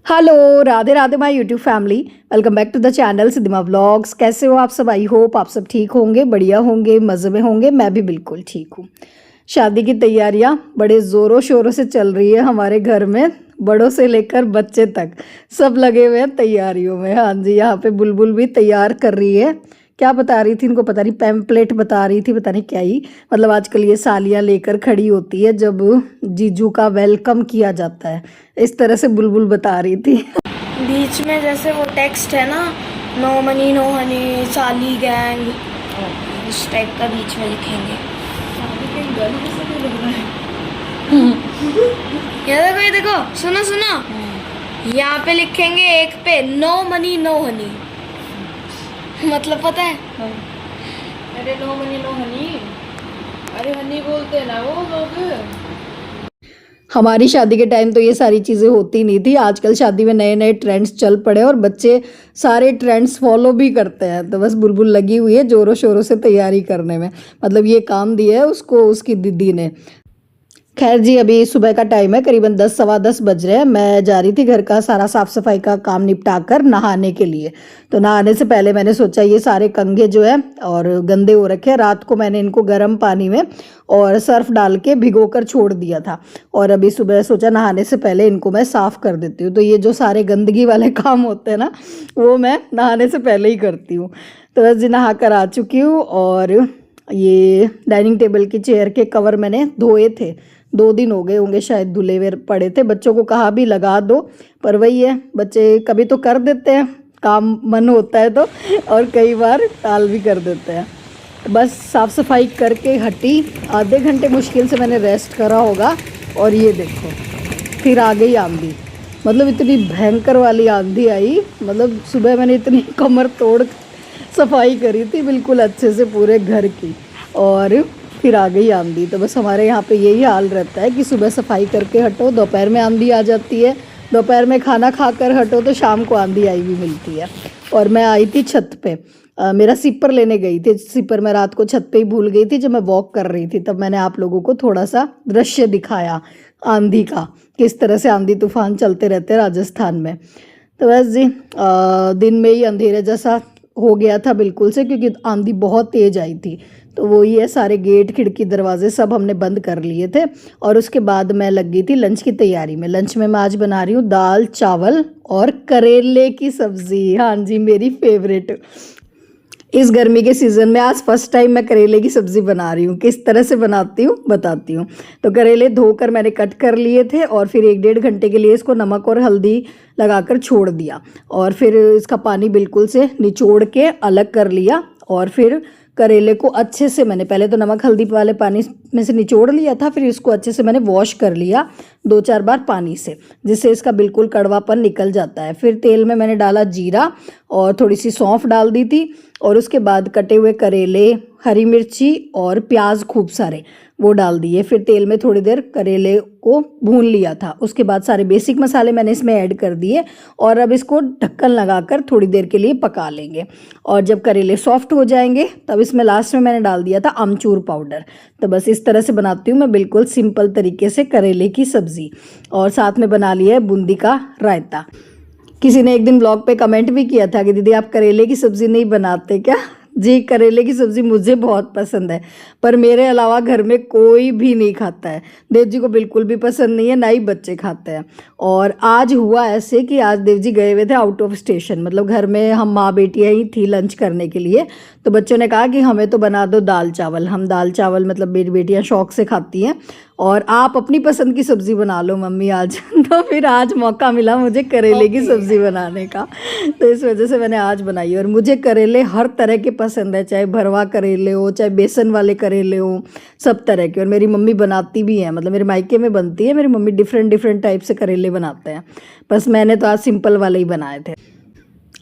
Hello, Radhe Radhe my YouTube family. Welcome back to the channel Siddhima vlogs. कैसे हो आप सब? आई होप आप सब ठीक होंगे, बढ़िया होंगे, मज़े में होंगे। मैं भी बिल्कुल ठीक हूँ। शादी की तैयारियां बड़े ज़ोरों शोरों से चल रही है हमारे घर में। बड़ों से लेकर बच्चे तक सब लगे हुए हैं तैयारियों में। हाँ जी, यहाँ पे बुलबुल भी तैयार कर रही है। क्या बता रही थी इनको, पता नहीं, पैम्पलेट बता रही थी, पता नहीं क्या ही। मतलब आजकल ये सालियाँ लेकर खड़ी होती है जब जीजू का वेलकम किया जाता है, इस तरह से बुलबुल बता रही थी। बीच में जैसे वो टेक्स्ट है ना, नो मनी नो हनी, साली गैंग, इस टाइप का बीच में लिखेंगे। ये देखो, सुनो सुनो, यहाँ पे लिखेंगे एक पे नो मनी नो हनी, मतलब पता है? अरे नो मनी नो हनी, अरे हनी बोलते हैं ना वो लोग। हमारी शादी के टाइम तो ये सारी चीज़ें होती नहीं थी। आजकल शादी में नए नए ट्रेंड्स चल पड़े और बच्चे सारे ट्रेंड्स फॉलो भी करते हैं। तो बस बुलबुल लगी हुई है ज़ोरों शोरों से तैयारी करने में। मतलब ये काम दिया है उसको उसकी दीदी ने। खैर जी, अभी सुबह का टाइम है, करीबन 10 सवा 10 बज रहे हैं। मैं जा रही थी घर का सारा साफ़ सफाई का काम निपटा कर नहाने के लिए। तो नहाने से पहले मैंने सोचा ये सारे कंघे जो है और गंदे हो रखे हैं, रात को मैंने इनको गर्म पानी में और सर्फ डाल के भिगो कर छोड़ दिया था। और अभी सुबह सोचा नहाने से पहले इनको मैं साफ़ कर देती हूँ। तो ये जो सारे गंदगी वाले काम होते हैं ना, वो मैं नहाने से पहले ही करती हूँ। तो बस जी नहा कर आ चुकी हूँ। और ये डाइनिंग टेबल की चेयर के कवर मैंने धोए थे, 2 दिन हो गए होंगे शायद धुले हुए पड़े थे। बच्चों को कहा भी लगा दो, पर वही है, बच्चे कभी तो कर देते हैं काम, मन होता है तो, और कई बार टाल भी कर देते हैं। बस साफ़ सफाई करके हटी, आधे घंटे मुश्किल से मैंने रेस्ट करा होगा। और ये देखो फिर आ गई आंधी। मतलब इतनी भयंकर वाली आंधी आई, मतलब सुबह मैंने इतनी कमर तोड़ सफाई करी थी बिल्कुल अच्छे से पूरे घर की, और फिर आ गई आंधी। तो बस हमारे यहाँ पे यही हाल रहता है कि सुबह सफाई करके हटो, दोपहर में आंधी आ जाती है, दोपहर में खाना खाकर हटो तो शाम को आंधी आई भी मिलती है। और मैं आई थी छत पे, मेरा सिपर लेने गई थी। सिपर मैं रात को छत पे ही भूल गई थी जब मैं वॉक कर रही थी। तब मैंने आप लोगों को थोड़ा सा दृश्य दिखाया आंधी का, किस तरह से आंधी तूफान चलते रहते हैं राजस्थान में। तो बस जी दिन में ही अंधेरे जैसा हो गया था बिल्कुल से, क्योंकि आंधी बहुत तेज़ आई थी। तो वही है, सारे गेट खिड़की दरवाजे सब हमने बंद कर लिए थे। और उसके बाद मैं लग गई थी लंच की तैयारी में। लंच में मैं आज बना रही हूँ दाल चावल और करेले की सब्ज़ी। हाँ जी, मेरी फेवरेट। इस गर्मी के सीज़न में आज फर्स्ट टाइम मैं करेले की सब्ज़ी बना रही हूँ। किस तरह से बनाती हूँ बताती हूँ। तो करेले धोकर मैंने कट कर लिए थे और फिर 1-1.5 घंटे के लिए इसको नमक और हल्दी लगाकर छोड़ दिया। और फिर इसका पानी बिल्कुल से निचोड़ के अलग कर लिया। और फिर करेले को अच्छे से मैंने पहले तो नमक हल्दी वाले पानी में से निचोड़ लिया था, फिर इसको अच्छे से मैंने वॉश कर लिया 2-4 बार पानी से, जिससे इसका बिल्कुल कड़वापन निकल जाता है। फिर तेल में मैंने डाला जीरा और थोड़ी सी सौंफ डाल दी थी। और उसके बाद कटे हुए करेले, हरी मिर्ची और प्याज खूब सारे वो डाल दिए। फिर तेल में थोड़ी देर करेले को भून लिया था। उसके बाद सारे बेसिक मसाले मैंने इसमें ऐड कर दिए और अब इसको ढक्कन लगाकर थोड़ी देर के लिए पका लेंगे। और जब करेले सॉफ्ट हो जाएंगे तब इसमें लास्ट में मैंने डाल दिया था अमचूर पाउडर। तो बस इस तरह से बनाती हूँ मैं बिल्कुल सिंपल तरीके से करेले की सब्ज़ी। और साथ में बना लिया है बूंदी का रायता। किसी ने एक दिन ब्लॉग पे कमेंट भी किया था कि दीदी आप करेले की सब्ज़ी नहीं बनाते क्या? जी, करेले की सब्ज़ी मुझे बहुत पसंद है, पर मेरे अलावा घर में कोई भी नहीं खाता है। देव जी को बिल्कुल भी पसंद नहीं है, ना ही बच्चे खाते हैं। और आज हुआ ऐसे कि आज देव जी गए हुए थे आउट ऑफ स्टेशन, मतलब घर में हम माँ बेटियाँ ही थी लंच करने के लिए। तो बच्चों ने कहा कि हमें तो बना दो दाल चावल। हम दाल चावल मतलब मेरी बेटियाँ शौक से खाती हैं, और आप अपनी पसंद की सब्ज़ी बना लो मम्मी आज। तो फिर आज मौका मिला मुझे करेले की सब्ज़ी बनाने का, तो इस वजह से मैंने आज बनाई। और मुझे करेले हर तरह के पसंद है, चाहे भरवा करेले हो, चाहे बेसन वाले करेले हो, सब तरह के। और मेरी मम्मी बनाती भी है, मतलब मेरे मायके में बनती है मेरी मम्मी, डिफरेंट टाइप से करेले बनाते हैं। बस मैंने तो आज सिंपल वाले ही बनाए थे।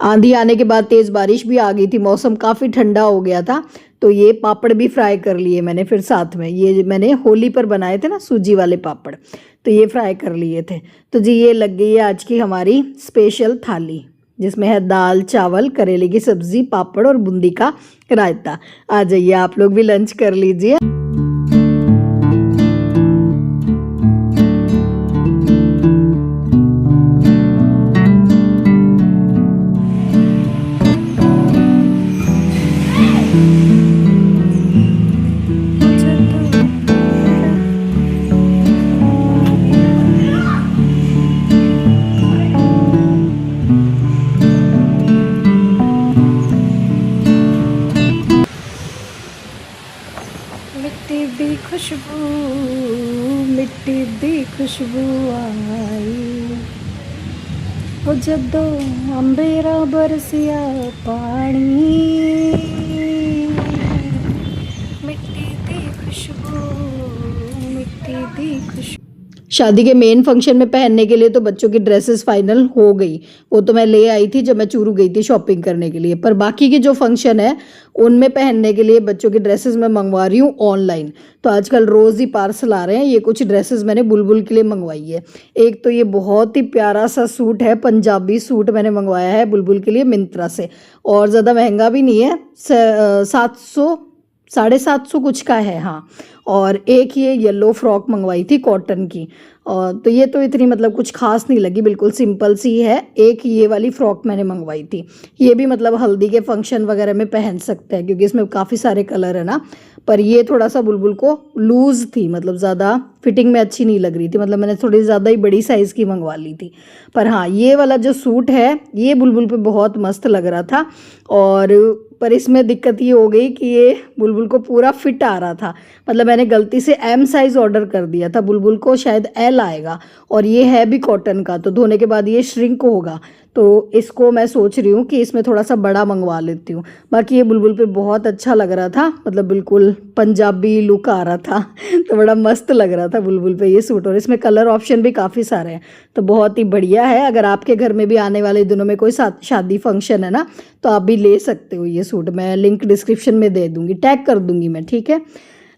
आंधी आने के बाद तेज़ बारिश भी आ गई थी, मौसम काफ़ी ठंडा हो गया था। तो ये पापड़ भी फ्राई कर लिए मैंने। फिर साथ में ये मैंने होली पर बनाए थे ना सूजी वाले पापड़, तो ये फ्राई कर लिए थे। तो जी ये लग गई है आज की हमारी स्पेशल थाली, जिसमें है दाल चावल, करेले की सब्ज़ी, पापड़ और बूंदी का रायता। आ जाइए आप लोग भी लंच कर लीजिए। खुशबू मिट्टी दी खुशबू आई वो जदों अंबेरा बरसिया पानी मिट्टी दी खुशबू मिट्टी दी खुशबू। शादी के मेन फंक्शन में पहनने के लिए तो बच्चों की ड्रेसेस फाइनल हो गई, वो तो मैं ले आई थी जब मैं चूरू गई थी शॉपिंग करने के लिए। पर बाकी के जो फंक्शन है उनमें पहनने के लिए बच्चों की ड्रेसेस मैं मंगवा रही हूँ ऑनलाइन। तो आजकल रोज़ ही पार्सल आ रहे हैं। ये कुछ ड्रेसेस मैंने बुलबुल के लिए मंगवाई है। एक तो ये बहुत ही प्यारा सा सूट है, पंजाबी सूट मैंने मंगवाया है बुलबुल के लिए मिंत्रा से, और ज़्यादा महंगा भी नहीं है, 700 750 कुछ का है। हाँ, और एक ये येलो फ्रॉक मंगवाई थी कॉटन की, और तो ये तो इतनी मतलब कुछ खास नहीं लगी, बिल्कुल सिंपल सी है। एक ये वाली फ्रॉक मैंने मंगवाई थी, ये भी मतलब हल्दी के फंक्शन वगैरह में पहन सकते हैं क्योंकि इसमें काफ़ी सारे कलर है ना। पर ये थोड़ा सा बुलबुल को लूज़ थी, मतलब ज़्यादा फिटिंग में अच्छी नहीं लग रही थी, मतलब मैंने थोड़ी ज़्यादा ही बड़ी साइज़ की मंगवा ली थी। पर हाँ, ये वाला जो सूट है ये बुलबुल पे बहुत मस्त लग रहा था, और पर इसमें दिक्कत ये हो गई कि ये बुलबुल को पूरा फिट आ रहा था। मतलब मैंने गलती से एम साइज़ ऑर्डर कर दिया था, बुलबुल को शायद एल आएगा, और ये है भी कॉटन का, तो धोने के बाद ये श्रिंक होगा। तो इसको मैं सोच रही हूँ कि इसमें थोड़ा सा बड़ा मंगवा लेती हूँ। बाकी ये बुलबुल पे बहुत अच्छा लग रहा था, मतलब बिल्कुल पंजाबी लुक आ रहा था तो बड़ा मस्त लग रहा था बुलबुल पे ये सूट, और इसमें कलर ऑप्शन भी काफ़ी सारे हैं, तो बहुत ही बढ़िया है। अगर आपके घर में भी आने वाले दिनों में कोई शादी फंक्शन है ना, तो आप भी ले सकते हो ये सूट। मैं लिंक डिस्क्रिप्शन में दे दूँगी, टैग कर दूँगी मैं, ठीक है।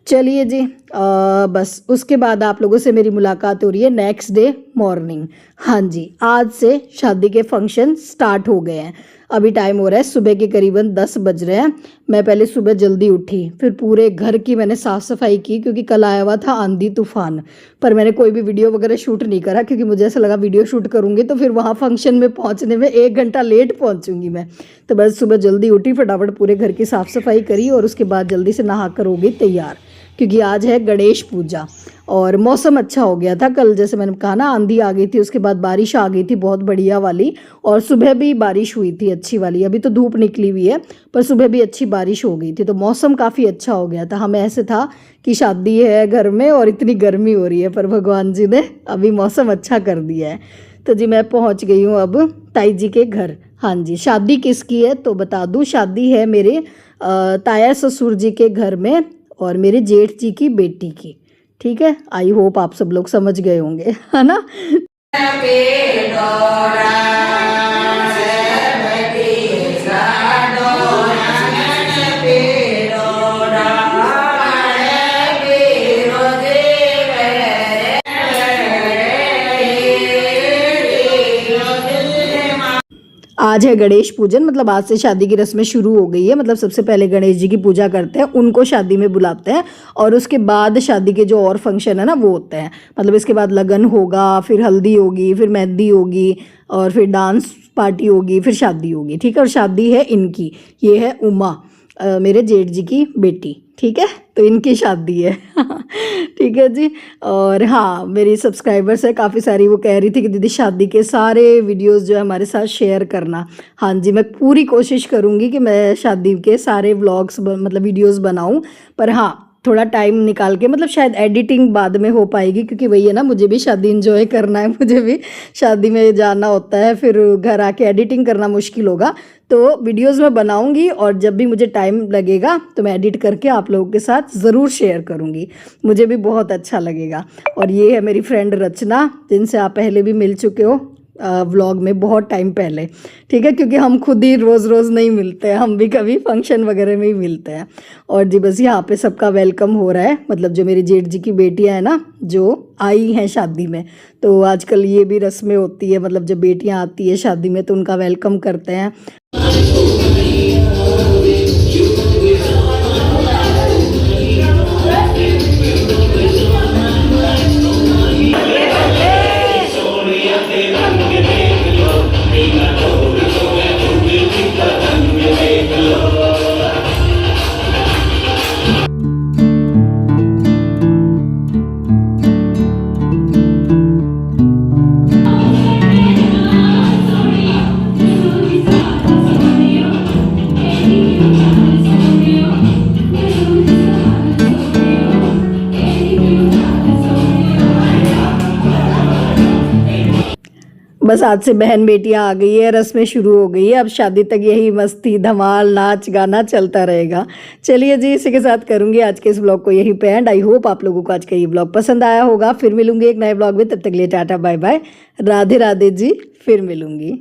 चलिए जी, बस उसके बाद आप लोगों से मेरी मुलाकात हो रही है नेक्स्ट डे मॉर्निंग। हाँ जी, आज से शादी के फंक्शन स्टार्ट हो गए हैं। अभी टाइम हो रहा है सुबह के करीबन 10 बज रहे हैं। मैं पहले सुबह जल्दी उठी, फिर पूरे घर की मैंने साफ़ सफाई की क्योंकि कल आया हुआ था आंधी तूफान। पर मैंने कोई भी वीडियो वगैरह शूट नहीं करा क्योंकि मुझे ऐसा लगा वीडियो शूट करूँगी तो फिर वहाँ फंक्शन में पहुँचने में 1 घंटा लेट पहुँचूँगी मैं। तो बस सुबह जल्दी उठी, फटाफट पूरे घर की साफ़ सफाई करी और उसके बाद जल्दी से नहा कर हो गई तैयार, क्योंकि आज है गणेश पूजा। और मौसम अच्छा हो गया था कल, जैसे मैंने कहा ना, आंधी आ गई थी, उसके बाद बारिश आ गई थी बहुत बढ़िया वाली, और सुबह भी बारिश हुई थी अच्छी वाली। अभी तो धूप निकली हुई है पर सुबह भी अच्छी बारिश हो गई थी, तो मौसम काफ़ी अच्छा हो गया था। हमें ऐसे था कि शादी है घर में और इतनी गर्मी हो रही है, पर भगवान जी ने अभी मौसम अच्छा कर दिया है। तो जी मैं पहुँच गई हूँ अब ताई जी के घर। हाँ जी, शादी किसकी है तो बता दूँ, शादी है मेरे ताया ससुर जी के घर में और मेरे जेठ जी की बेटी की। ठीक है, आई होप आप सब लोग समझ गए होंगे, है ना। आज है गणेश पूजन, मतलब आज से शादी की रस्में शुरू हो गई है। मतलब सबसे पहले गणेश जी की पूजा करते हैं, उनको शादी में बुलाते हैं, और उसके बाद शादी के जो और फंक्शन है ना वो होते हैं। मतलब इसके बाद लगन होगा, फिर हल्दी होगी, फिर मेहंदी होगी, और फिर डांस पार्टी होगी, फिर शादी होगी। ठीक है, और शादी है इनकी, ये है उमा, मेरे जेठ जी की बेटी। ठीक है, तो इनकी शादी है ठीक है जी। और हाँ, मेरी सब्सक्राइबर्स है काफ़ी सारी, वो कह रही थी कि दीदी शादी के सारे वीडियोस जो है हमारे साथ शेयर करना। हाँ जी, मैं पूरी कोशिश करूँगी कि मैं शादी के सारे व्लॉग्स मतलब वीडियोस बनाऊँ। पर हाँ, थोड़ा टाइम निकाल के, मतलब शायद एडिटिंग बाद में हो पाएगी, क्योंकि वही है ना, मुझे भी शादी एंजॉय करना है, मुझे भी शादी में जाना होता है, फिर घर आके एडिटिंग करना मुश्किल होगा। तो वीडियोस मैं बनाऊंगी, और जब भी मुझे टाइम लगेगा तो मैं एडिट करके आप लोगों के साथ ज़रूर शेयर करूंगी, मुझे भी बहुत अच्छा लगेगा। और ये है मेरी फ्रेंड रचना, जिनसे आप पहले भी मिल चुके हो व्लॉग में बहुत टाइम पहले। ठीक है, क्योंकि हम खुद ही रोज़ रोज़ नहीं मिलते हैं, हम भी कभी फंक्शन वगैरह में ही मिलते हैं। और जी बस यहाँ पे सबका वेलकम हो रहा है, मतलब जो मेरी जेठ जी की बेटियाँ हैं ना जो आई हैं शादी में, तो आजकल ये भी रस्में होती है, मतलब जब बेटियाँ आती है शादी में तो उनका वेलकम करते हैं। बस आज से बहन बेटियां आ गई है, रस्में शुरू हो गई है। अब शादी तक यही मस्ती धमाल नाच गाना चलता रहेगा। चलिए जी, इसी के साथ करूंगी आज के इस ब्लॉग को यही पे एंड। आई होप आप लोगों को आज का ये ब्लॉग पसंद आया होगा। फिर मिलूंगी एक नए ब्लॉग में, तब तक लिए tata bye bye, Radhe Radhe ji, फिर मिलूंगी।